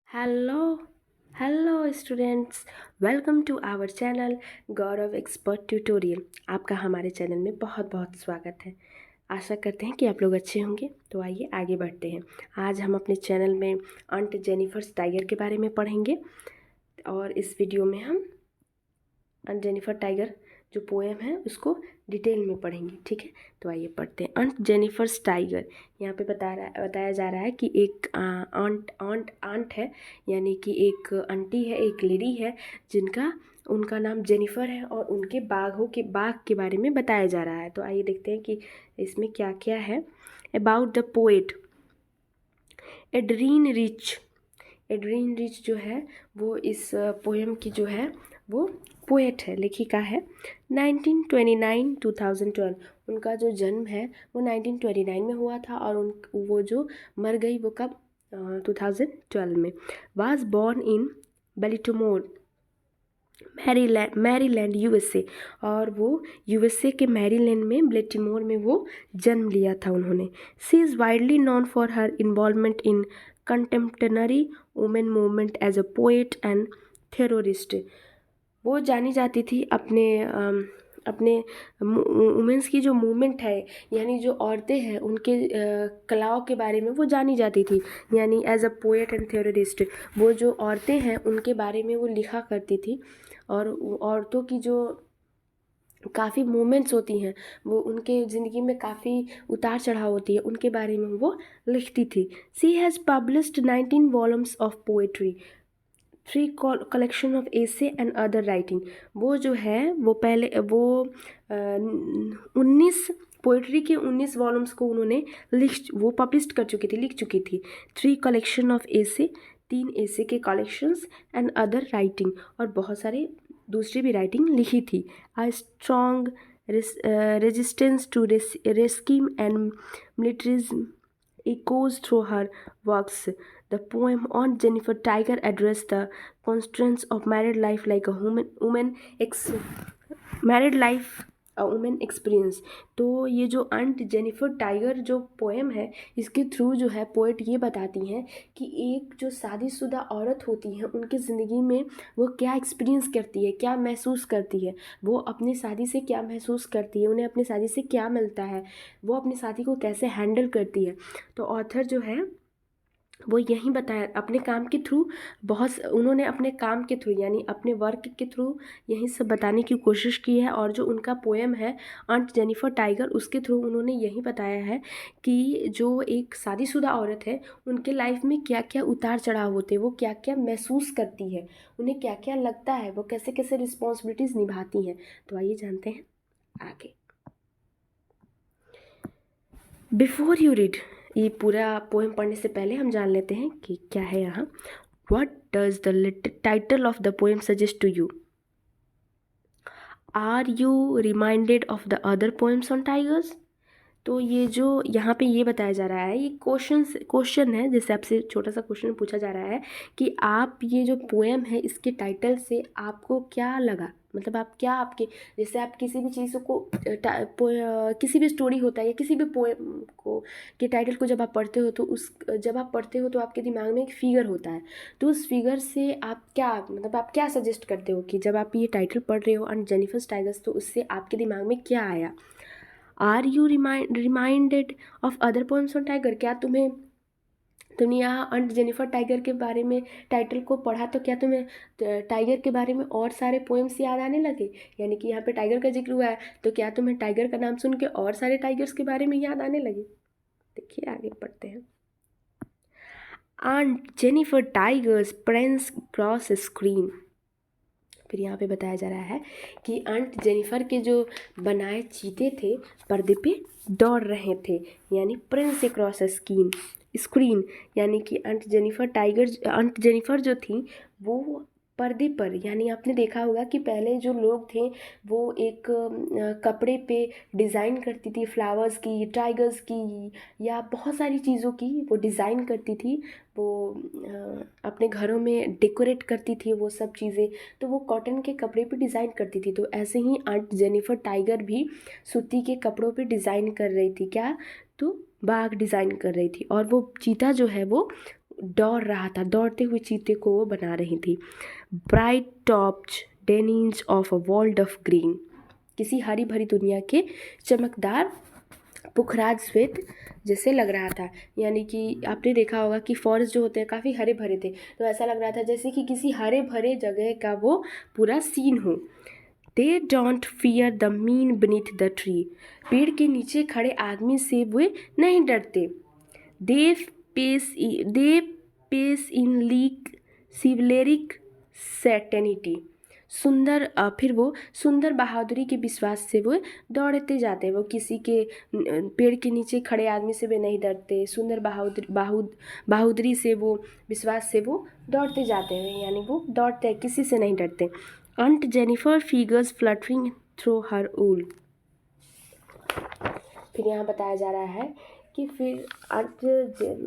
Hello hello students, welcome to our channel Gaurav expert tutorial. आपका हमारे channel में बहुत बहुत स्वागत है। आशा करते हैं कि आप लोग अच्छे होंगे। तो आइए आगे बढ़ते हैं। आज हम अपने चैनल में आंट जेनिफर टाइगर के बारे में पढ़ेंगे और इस वीडियो में हम आंट जेनिफर टाइगर जो पोएम है उसको डिटेल में पढ़ेंगे। ठीक है, तो आइए पढ़ते हैं। Aunt Jennifer's tiger. यहाँ पे बताया जा रहा है कि एक आंट है, यानी कि एक आंटी है, एक लेडी है जिनका उनका नाम जेनिफर है और उनके बाग के बारे में बताया जा रहा है। तो आइए देखते हैं कि इसमें क्या क्या है। About the poet एड्रीन rich. एड्रीन rich जो है वो इस पोएम की जो है वो पोएट है, लेखिका है। 1929 2012 उनका जो जन्म है वो 1929 में हुआ था और वो जो मर गई वो कब 2012 में। Was born in Baltimore Maryland USA, और वो यूएसए के मैरीलैंड में बेल्टिमोर में वो जन्म लिया था उन्होंने। She is widely known for her involvement in contemporary women movement as a poet and theorist. वो जानी जाती थी अपने वुमेंस की जो मूवमेंट है, यानी जो औरतें हैं उनके कलाओं के बारे में वो जानी जाती थी, यानी as a poet and theorist. वो जो औरतें हैं उनके बारे में वो लिखा करती थी और औरतों की जो काफ़ी मूवमेंट्स होती हैं, वो उनके ज़िंदगी में काफ़ी उतार चढ़ाव होती है, उनके बारे में वो लिखती थी। She has published 19 volumes of poetry, 3 collection of essay and other writing. वो जो है वो पहले वो 19 पोइट्री के 19 वॉल्यूम्स को उन्होंने वो पब्लिश कर चुकी थी, लिख चुकी थी। 3 कलेक्शन ऑफ एसे, 3 एसे के कलेक्शंस एंड अदर राइटिंग, और बहुत सारे दूसरी भी राइटिंग लिखी थी। A strong resistance to racism and militarism echoes through her works. The poem on Jennifer Tiger addressed the constraints of married life like a married life a woman experience। तो ये जो आंट जेनिफर टाइगर जो poem है, इसके through जो है poet ये बताती हैं कि एक जो शादीशुदा औरत होती है उनकी ज़िंदगी में वो क्या एक्सपीरियंस करती है, क्या महसूस करती है, वो अपनी शादी से क्या महसूस करती है, उन्हें अपनी शादी से क्या मिलता है, वो अपनी शादी को कैसे हैंडल करती है। तो ऑथर जो है वो यही बताया अपने काम के थ्रू, उन्होंने अपने काम के थ्रू यानी अपने वर्क के थ्रू यही सब बताने की कोशिश की है। और जो उनका पोएम है आंट जेनिफर टाइगर, उसके थ्रू उन्होंने यही बताया है कि जो एक शादीशुदा औरत है उनके लाइफ में क्या क्या उतार चढ़ाव होते हैं, वो क्या क्या महसूस करती है, उन्हें क्या क्या लगता है, वो कैसे कैसे रिस्पॉन्सिबिलिटीज़ निभाती हैं। तो आइए जानते हैं आगे। बिफोर यू रीड, ये पूरा पोएम पढ़ने से पहले हम जान लेते हैं कि क्या है यहाँ। What does the title of the poem suggest to you? Are you reminded of the other poems on tigers? तो ये जो यहाँ पे ये बताया जा रहा है, ये क्वेश्चन है, जैसे आपसे छोटा सा क्वेश्चन पूछा जा रहा है कि आप ये जो पोएम है इसके टाइटल से आपको क्या लगा, मतलब आप क्या आपके, जैसे आप किसी भी चीज़ को किसी भी स्टोरी होता है या किसी भी पोएम को के टाइटल को जब आप पढ़ते हो तो जब आप पढ़ते हो तो आपके दिमाग में एक फिगर होता है। तो उस फिगर से आप क्या, मतलब आप क्या सजेस्ट करते हो कि जब आप ये टाइटल पढ़ रहे हो एंड जेनिफर टाइगर्स, तो उससे आपके दिमाग में क्या आया? Are you reminded of other poems on tiger? क्या तुमने यहाँ अंट जेनिफर टाइगर के बारे में टाइटल को पढ़ा तो क्या तुम्हें टाइगर के बारे में और सारे पोएम्स याद आने लगे? यानी कि यहाँ पे टाइगर का जिक्र हुआ है, तो क्या तुम्हें टाइगर का नाम सुन के और सारे टाइगर्स के बारे में याद आने लगे? देखिए आगे पढ़ते हैं। Aunt Jennifer tigers prance cross screen. फिर यहाँ पे बताया जा रहा है कि आंट जेनिफर के जो बनाए चीते थे पर्दे पे दौड़ रहे थे, यानी प्रिंस क्रॉस स्क्रीन, यानी कि आंट जेनिफर जो थी वो पर्दे पर, यानी आपने देखा होगा कि पहले जो लोग थे वो एक कपड़े पे डिज़ाइन करती थी, फ्लावर्स की, टाइगर्स की, या बहुत सारी चीज़ों की वो डिज़ाइन करती थी, वो अपने घरों में डेकोरेट करती थी वो सब चीज़ें। तो वो कॉटन के कपड़े पे डिज़ाइन करती थी। तो ऐसे ही आंट जेनिफर टाइगर भी सूती के कपड़ों पे डिज़ाइन कर रही थी। क्या? तो बाग डिज़ाइन कर रही थी, और वो चीता जो है वो दौड़ रहा था, दौड़ते हुए चीते को वो बना रही थी। Bright topped Denis of a world of green, किसी हरी भरी दुनिया के चमकदार पुखराज श्वेत जैसे लग रहा था। यानी कि आपने देखा होगा कि फॉरेस्ट जो होते हैं काफ़ी हरे भरे थे, तो ऐसा लग रहा था जैसे कि किसी हरे भरे जगह का वो पूरा सीन हो। They don't fear the mean beneath the tree, पेड़ के नीचे खड़े आदमी से वे नहीं डरते। दे पेस इन लीक सिवलेरिक सेटेनिटी, फिर वो सुंदर बहादुरी के विश्वास से वो दौड़ते जाते हैं। वो किसी के पेड़ के नीचे खड़े आदमी से वे नहीं डरते, सुंदर बहादुरी से वो विश्वास से वो दौड़ते जाते हैं, यानी वो दौड़ते हैं, किसी से नहीं डरते। अंट जेनिफर फिगर्स फ्लटरिंग थ्रू हर ऊल, फिर यहाँ बताया जा रहा है कि फिर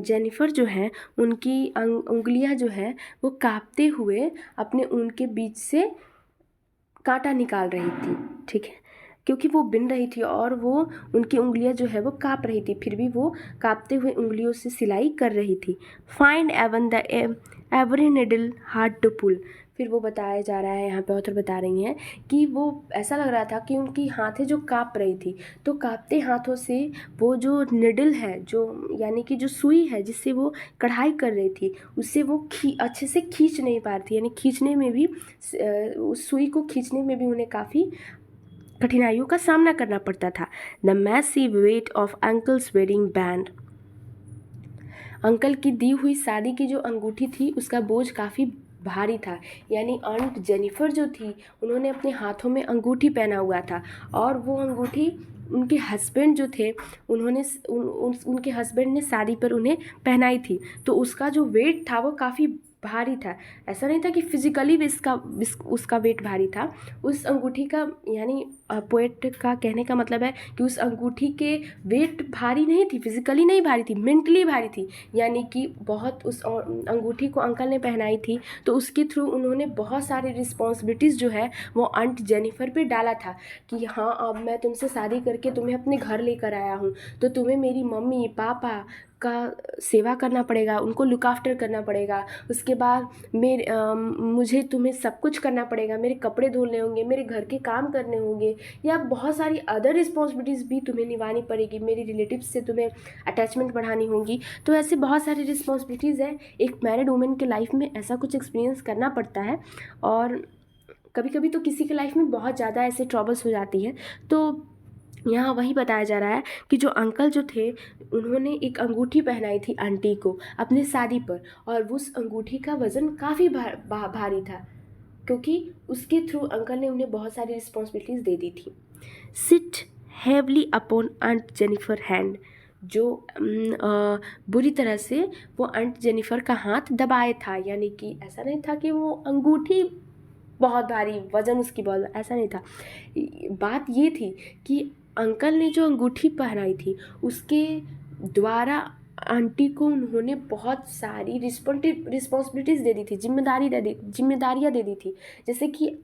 जेनिफर जो है उनकी उंगलियां जो है वो कांपते हुए अपने ऊन के बीच से कांटा निकाल रही थी, ठीक है, क्योंकि वो बिन रही थी और वो उनकी उंगलियां जो है वो कांप रही थी, फिर भी वो कांपते हुए उंगलियों से सिलाई कर रही थी। Find even the ivory needle hard to pull, फिर वो बताया जा रहा है, यहाँ पे ऑथर बता रही हैं कि वो ऐसा लग रहा था कि उनकी हाथें जो काँप रही थी, तो काँपते हाथों से वो जो निडल है, जो यानी कि जो सुई है जिससे वो कढ़ाई कर रही थी, उससे वो अच्छे से खींच नहीं पा रही थी, यानी खींचने में भी उस सुई को खींचने में भी उन्हें काफ़ी कठिनाइयों का सामना करना पड़ता था। The massive weight of uncle's wedding band, uncle की दी हुई शादी की जो अंगूठी थी उसका बोझ काफ़ी भारी था। यानी आंट जेनिफर जो थी उन्होंने अपने हाथों में अंगूठी पहना हुआ था, और वो अंगूठी उनके हस्बैंड जो थे उन्होंने उनके हस्बैंड ने शादी पर उन्हें पहनाई थी, तो उसका जो वेट था वो काफ़ी भारी था। ऐसा नहीं था कि फिजिकली भी उसका वेट भारी था, उस अंगूठी का, यानी पोएट का कहने का मतलब है कि उस अंगूठी के वेट भारी नहीं थी, फिजिकली नहीं भारी थी, मेंटली भारी थी। यानी कि बहुत उस अंगूठी को अंकल ने पहनाई थी, तो उसके थ्रू उन्होंने बहुत सारी रिस्पॉन्सिबिलिटीज़ जो है वो आंट जेनिफर पे डाला था कि हाँ, अब मैं तुमसे शादी करके तुम्हें अपने घर लेकर आया हूँ, तो तुम्हें मेरी मम्मी पापा का सेवा करना पड़ेगा, उनको लुक आफ्टर करना पड़ेगा। उसके बाद मुझे तुम्हें सब कुछ करना पड़ेगा, मेरे कपड़े धोने होंगे, मेरे घर के काम करने होंगे, या बहुत सारी अदर रिस्पॉन्सिबिलिटीज़ भी तुम्हें निभानी पड़ेगी, मेरी रिलेटिव्स से तुम्हें अटैचमेंट बढ़ानी होगी। तो ऐसे बहुत सारी रिस्पॉन्सिबिलिटीज़ हैं, एक मैरिड वुमेन के लाइफ में ऐसा कुछ एक्सपीरियंस करना पड़ता है। और कभी कभी तो किसी के लाइफ में बहुत ज़्यादा ऐसे ट्रबल्स हो जाती है। तो यहाँ वही बताया जा रहा है कि जो अंकल जो थे उन्होंने एक अंगूठी पहनाई थी आंटी को अपने शादी पर, और उस अंगूठी का वज़न काफ़ी भारी था, क्योंकि उसके थ्रू अंकल ने उन्हें बहुत सारी रिस्पॉन्सिबिलिटीज़ दे दी थी। Sit heavily upon aunt Jennifer hand, जो बुरी तरह से वो आंट जेनिफर का हाथ दबाए था, यानी कि ऐसा नहीं था कि वो अंगूठी बहुत भारी, वज़न उसकी बहुत, ऐसा नहीं था। बात ये थी कि अंकल ने जो अंगूठी पहनाई थी उसके द्वारा आंटी को उन्होंने बहुत सारी रिस्पॉन्सिबिलिटीज़ दे दी थी, जिम्मेदारियाँ दे दी थी। जैसे कि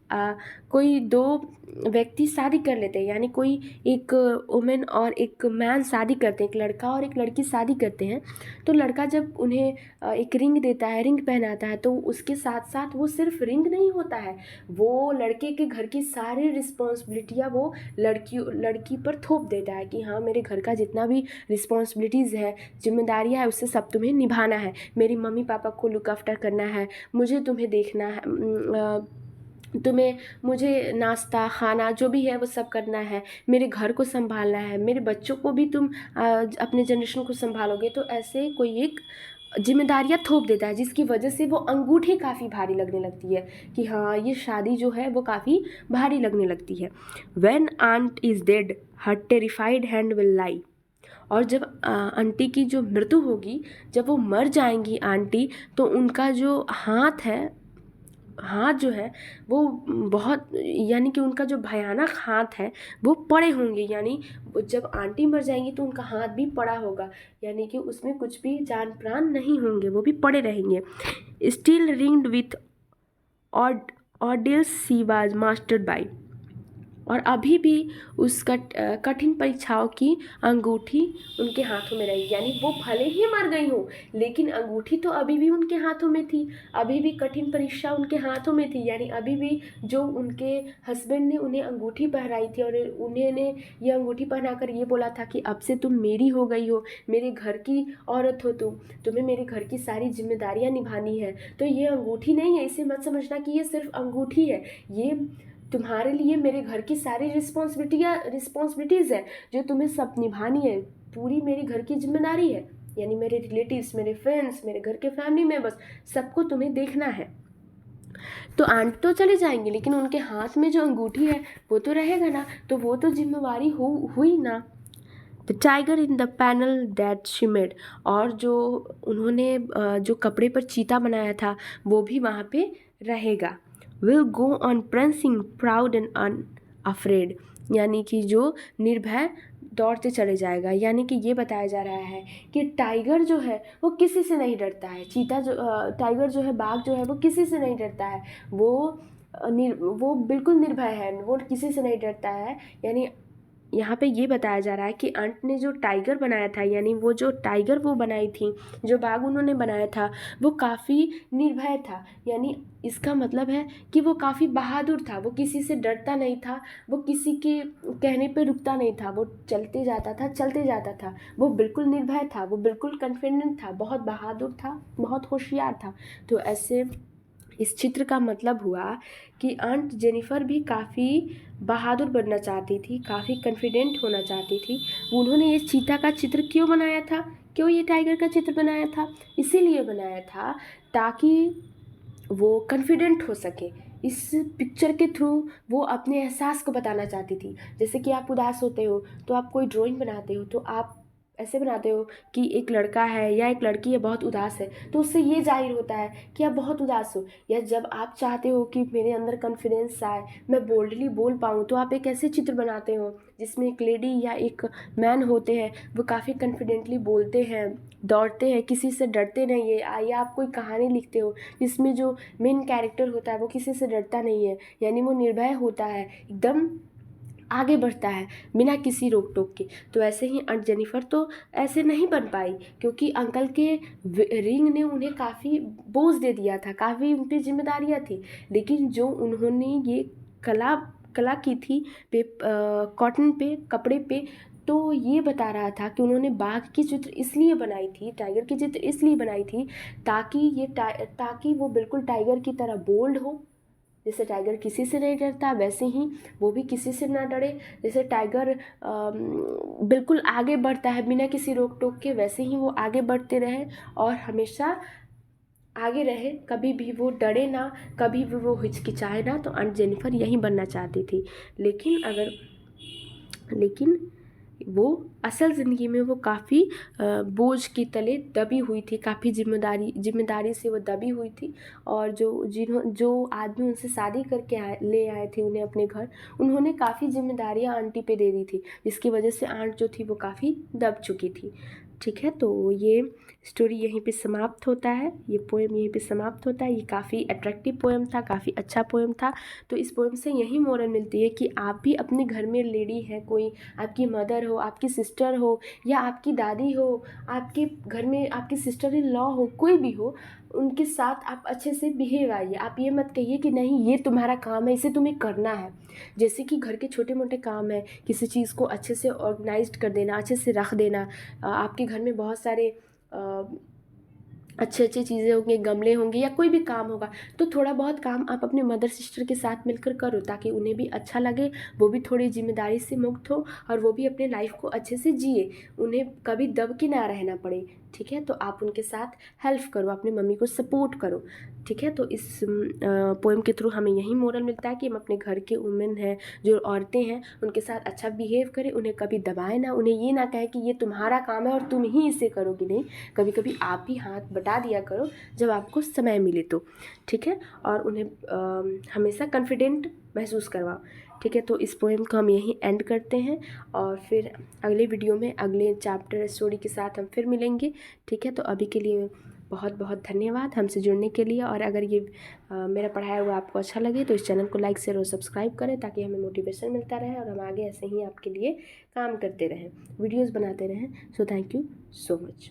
कोई दो व्यक्ति शादी कर लेते हैं, यानी कोई एक वुमेन और एक मैन शादी करते हैं, एक लड़का और एक लड़की शादी करते हैं, तो लड़का जब उन्हें एक रिंग देता है, रिंग पहनाता है, तो उसके साथ साथ वो सिर्फ रिंग नहीं होता है, वो लड़के के घर की सारी रिस्पॉन्सिबिलिटियाँ वो लड़की पर थोप देता है कि हाँ, मेरे घर का जितना भी रिस्पॉन्सिबिलिटीज़ है, जिम्मेदारियाँ है, उससे सब तुम्हें निभाना है, मेरी मम्मी पापा को लुक आफ्टर करना है, मुझे तुम्हें देखना है, मुझे नाश्ता खाना जो भी है वो सब करना है, मेरे घर को संभालना है, मेरे बच्चों को भी तुम अपने जनरेशन को संभालोगे। तो ऐसे कोई एक जिम्मेदारियाँ थोप देता है, जिसकी वजह से वो अंगूठी काफ़ी भारी लगने लगती है कि हाँ, ये शादी जो है वो काफ़ी भारी लगने लगती है। When aunt is dead her terrified hand will lie, और जब आंटी की जो मृत्यु होगी, जब वो मर जाएंगी आंटी, तो उनका जो हाथ जो है वो बहुत, यानी कि उनका जो भयानक हाथ है वो पड़े होंगे, यानी जब आंटी मर जाएंगी तो उनका हाथ भी पड़ा होगा, यानी कि उसमें कुछ भी जान प्राण नहीं होंगे, वो भी पड़े रहेंगे। Still ringed with ordeals she was mastered by, और अभी भी उस कठिन परीक्षाओं की अंगूठी उनके हाथों में रही। यानी वो भले ही मर गई हो लेकिन अंगूठी तो अभी भी उनके हाथों में थी, अभी भी कठिन परीक्षा उनके हाथों में थी। यानी अभी भी जो उनके हस्बैंड ने उन्हें अंगूठी पहनाई थी और उन्होंने ये अंगूठी पहनाकर ये बोला था कि अब से तुम मेरी हो गई हो, मेरे घर की औरत हो तुम, तुम्हें मेरे घर की सारी जिम्मेदारियां निभानी है। तो ये अंगूठी नहीं है, इसे मत समझना कि ये सिर्फ अंगूठी है, ये तुम्हारे लिए मेरे घर की सारी रिस्पॉन्सिबिलिटीज़ है जो तुम्हें सब निभानी है, पूरी मेरी घर की जिम्मेदारी है। यानी मेरे रिलेटिव्स, मेरे फ्रेंड्स, मेरे घर के फैमिली मेम्बर्स, सबको तुम्हें देखना है। तो आंट तो चले जाएंगे लेकिन उनके हाथ में जो अंगूठी है वो तो रहेगा ना, तो वो तो जिम्मेवारी हुई ना। The tiger in the panel that she made, और जो उन्होंने जो कपड़े पर चीता बनाया था वो भी वहाँ पे रहेगा। Will go on prancing proud and unafraid, यानी कि जो निर्भय दौड़ते चले जाएगा। यानी कि ये बताया जा रहा है कि टाइगर जो है वो किसी से नहीं डरता है, चीता जो टाइगर जो है, बाघ जो है वो किसी से नहीं डरता है, वो बिल्कुल निर्भय है, वो किसी से नहीं डरता है। यानी यहाँ पे ये बताया जा रहा है कि अंट ने जो टाइगर बनाया था, यानी वो जो टाइगर वो बनाई थी, जो बाघ उन्होंने बनाया था, वो काफ़ी निर्भय था। यानी इसका मतलब है कि वो काफ़ी बहादुर था, वो किसी से डरता नहीं था, वो किसी के कहने पे रुकता नहीं था, वो चलते जाता था, चलते जाता था, वो बिल्कुल निर्भय था, वो बिल्कुल कॉन्फिडेंट था, बहुत बहादुर था, बहुत होशियार था। तो ऐसे इस चित्र का मतलब हुआ कि आंट जेनिफर भी काफ़ी बहादुर बनना चाहती थी, काफ़ी कॉन्फिडेंट होना चाहती थी। उन्होंने ये चीता का चित्र क्यों बनाया था, क्यों ये टाइगर का चित्र बनाया था? इसीलिए बनाया था ताकि वो कॉन्फिडेंट हो सके। इस पिक्चर के थ्रू वो अपने एहसास को बताना चाहती थी। जैसे कि आप उदास होते हो तो आप कोई ड्राइंग बनाते हो, तो आप ऐसे बनाते हो कि एक लड़का है या एक लड़की है बहुत उदास है, तो उससे ये जाहिर होता है कि आप बहुत उदास हो। या जब आप चाहते हो कि मेरे अंदर कॉन्फिडेंस आए, मैं बोल्डली बोल पाऊँ, तो आप एक ऐसे चित्र बनाते हो जिसमें एक लेडी या एक मैन होते हैं, वो काफ़ी कॉन्फिडेंटली बोलते हैं, दौड़ते हैं, किसी से डरते नहीं है। या आप कोई कहानी लिखते हो जिसमें जो मेन कैरेक्टर होता है वो किसी से डरता नहीं है, यानी वो निर्भय होता है, एकदम आगे बढ़ता है बिना किसी रोक टोक के। तो ऐसे ही आंट जेनिफर तो ऐसे नहीं बन पाई क्योंकि अंकल के रिंग ने उन्हें काफ़ी बोझ दे दिया था, काफ़ी उन पर जिम्मेदारियाँ थी। लेकिन जो उन्होंने ये कला की थी कॉटन पे, कपड़े पे, तो ये बता रहा था कि उन्होंने बाघ की चित्र इसलिए बनाई थी, टाइगर की चित्र इसलिए बनाई थी ताकि वो बिल्कुल टाइगर की तरह बोल्ड हो। जैसे टाइगर किसी से नहीं डरता वैसे ही वो भी किसी से ना डरे। जैसे टाइगर बिल्कुल आगे बढ़ता है बिना किसी रोक टोक के, वैसे ही वो आगे बढ़ते रहे और हमेशा आगे रहे, कभी भी वो डरे ना, कभी भी वो हिचकिचाए ना। तो आंट जेनिफर यही बनना चाहती थी। लेकिन वो असल ज़िंदगी में वो काफ़ी बोझ के तले दबी हुई थी, काफ़ी जिम्मेदारी से वो दबी हुई थी। और जो आदमी उनसे शादी करके ले आए थे उन्हें अपने घर, उन्होंने काफ़ी जिम्मेदारियां आंटी पे दे दी थी, जिसकी वजह से आंट जो थी वो काफ़ी दब चुकी थी। ठीक है, तो ये स्टोरी यहीं पे समाप्त होता है, ये पोएम यहीं पे समाप्त होता है। ये काफ़ी अट्रैक्टिव पोएम था, काफ़ी अच्छा पोएम था। तो इस पोएम से यही मोरल मिलती है कि आप भी अपने घर में लेडी है, कोई आपकी मदर हो, आपकी सिस्टर हो या आपकी दादी हो, आपके घर में आपकी सिस्टर इन लॉ हो, कोई भी हो, उनके साथ आप अच्छे से बिहेव आइए। आप ये मत कहिए कि नहीं ये तुम्हारा काम है, इसे तुम्हें करना है। जैसे कि घर के छोटे मोटे काम है, किसी चीज़ को अच्छे से ऑर्गेनाइज्ड कर देना, अच्छे से रख देना। आपके घर में बहुत सारे अच्छे अच्छे चीज़ें होंगी, गमले होंगे या कोई भी काम होगा, तो थोड़ा बहुत काम आप अपने मदर सिस्टर के साथ मिलकर करो ताकि उन्हें भी अच्छा लगे, वो भी थोड़ी जिम्मेदारी से मुक्त हो और वो भी अपने लाइफ को अच्छे से जिए, उन्हें कभी दब के ना रहना पड़े। ठीक है, तो आप उनके साथ हेल्प करो, अपनी मम्मी को सपोर्ट करो। ठीक है, तो इस पोएम के थ्रू हमें यही मोरल मिलता है कि हम अपने घर के वुमेन हैं, जो औरतें हैं, उनके साथ अच्छा बिहेव करें, उन्हें कभी दबाए ना, उन्हें ये ना कहे कि ये तुम्हारा काम है और तुम ही इसे करोगी। नहीं, कभी कभी आप भी हाथ बटा दिया करो जब आपको समय मिले तो। ठीक है, और उन्हें हमेशा कॉन्फिडेंट महसूस करवाओ। ठीक है, तो इस पोएम को हम यहीं एंड करते हैं और फिर अगले वीडियो में अगले चैप्टर स्टोरी के साथ हम फिर मिलेंगे। ठीक है, तो अभी के लिए बहुत बहुत धन्यवाद हमसे जुड़ने के लिए। और अगर ये मेरा पढ़ाया हुआ आपको अच्छा लगे तो इस चैनल को लाइक शेयर और सब्सक्राइब करें, ताकि हमें मोटिवेशन मिलता रहे और हम आगे ऐसे ही आपके लिए काम करते रहें, वीडियोज़ बनाते रहें। So thank you so much.